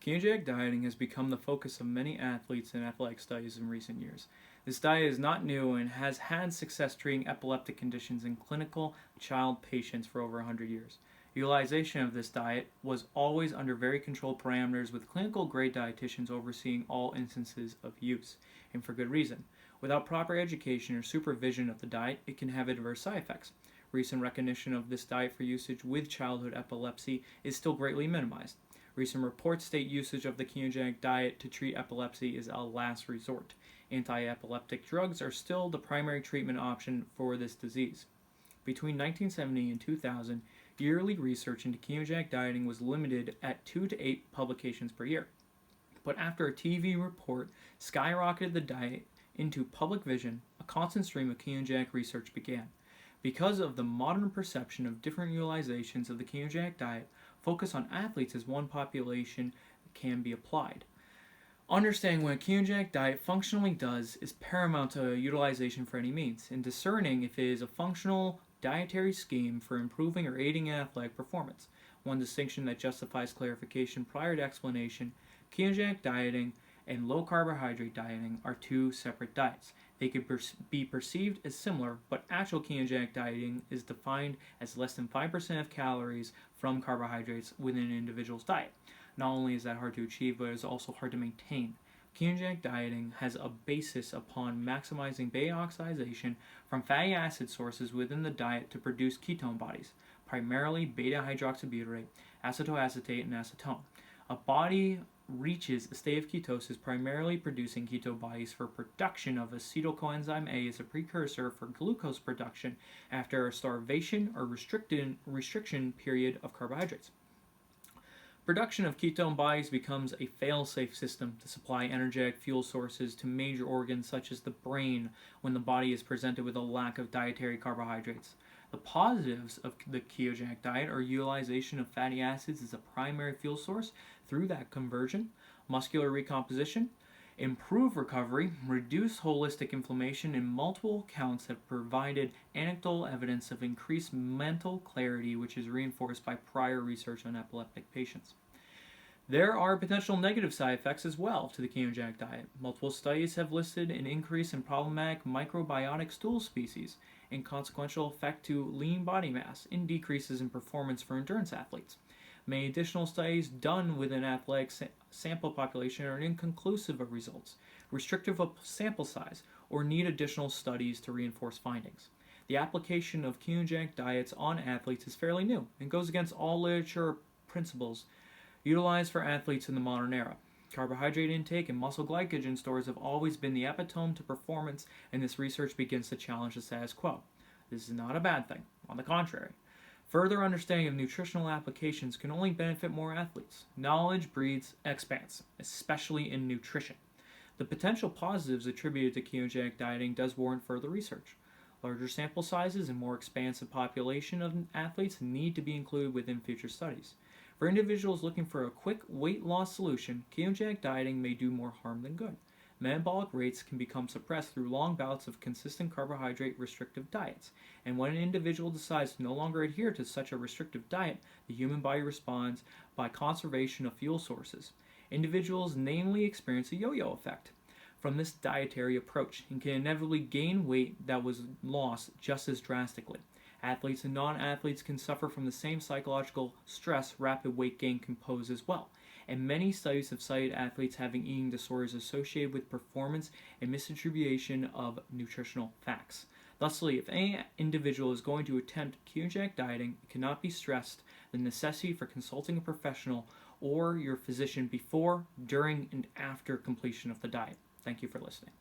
Ketogenic dieting has become the focus of many athletes and athletic studies in recent years. This diet is not new and has had success treating epileptic conditions in clinical child patients for over 100 years. Utilization of this diet was always under very controlled parameters with clinical grade dietitians overseeing all instances of use, and for good reason. Without proper education or supervision of the diet, it can have adverse side effects. Recent recognition of this diet for usage with childhood epilepsy is still greatly minimized. Recent reports state usage of the ketogenic diet to treat epilepsy is a last resort. Anti-epileptic drugs are still the primary treatment option for this disease. Between 1970 and 2000, yearly research into ketogenic dieting was limited at 2 to 8 publications per year. But after a TV report skyrocketed the diet into public vision, a constant stream of ketogenic research began. Because of the modern perception of different utilizations of the ketogenic diet, focus on athletes as one population can be applied. Understanding what a ketogenic diet functionally does is paramount to utilization for any means, and discerning if it is a functional dietary scheme for improving or aiding in athletic performance. One distinction that justifies clarification prior to explanation: ketogenic dieting and low carbohydrate dieting are two separate diets. They could be perceived as similar, but actual ketogenic dieting is defined as less than 5% of calories from carbohydrates within an individual's diet. Not only is that hard to achieve, but it is also hard to maintain. Ketogenic dieting has a basis upon maximizing beta oxidation from fatty acid sources within the diet to produce ketone bodies, primarily beta hydroxybutyrate, acetoacetate, and acetone. A body reaches a state of ketosis primarily producing ketone bodies for production of acetyl coenzyme A as a precursor for glucose production after a starvation or restriction period of carbohydrates. Production of ketone bodies becomes a fail-safe system to supply energetic fuel sources to major organs such as the brain when the body is presented with a lack of dietary carbohydrates. The positives of the ketogenic diet are utilization of fatty acids as a primary fuel source through that conversion, muscular recomposition, improved recovery, reduced holistic inflammation, and multiple accounts have provided anecdotal evidence of increased mental clarity, which is reinforced by prior research on epileptic patients. There are potential negative side effects as well to the ketogenic diet. Multiple studies have listed an increase in problematic microbiotic stool species and consequential effect to lean body mass and decreases in performance for endurance athletes. Many additional studies done with an athletic sample population are inconclusive of results, restrictive of sample size, or need additional studies to reinforce findings. The application of ketogenic diets on athletes is fairly new and goes against all literature principles utilized for athletes in the modern era. Carbohydrate intake and muscle glycogen stores have always been the epitome to performance, and this research begins to challenge the status quo. This is not a bad thing. On the contrary. Further understanding of nutritional applications can only benefit more athletes. Knowledge breeds expanse, especially in nutrition. The potential positives attributed to ketogenic dieting does warrant further research. Larger sample sizes and more expansive population of athletes need to be included within future studies. For individuals looking for a quick weight loss solution, ketogenic dieting may do more harm than good. Metabolic rates can become suppressed through long bouts of consistent carbohydrate restrictive diets, and when an individual decides to no longer adhere to such a restrictive diet, the human body responds by conservation of fuel sources. Individuals namely experience a yo-yo effect from this dietary approach and can inevitably gain weight that was lost just as drastically. Athletes and non-athletes can suffer from the same psychological stress rapid weight gain can pose as well, and many studies have cited athletes having eating disorders associated with performance and misattribution of nutritional facts. Thusly, if any individual is going to attempt ketogenic dieting, it cannot be stressed the necessity for consulting a professional or your physician before, during, and after completion of the diet. Thank you for listening.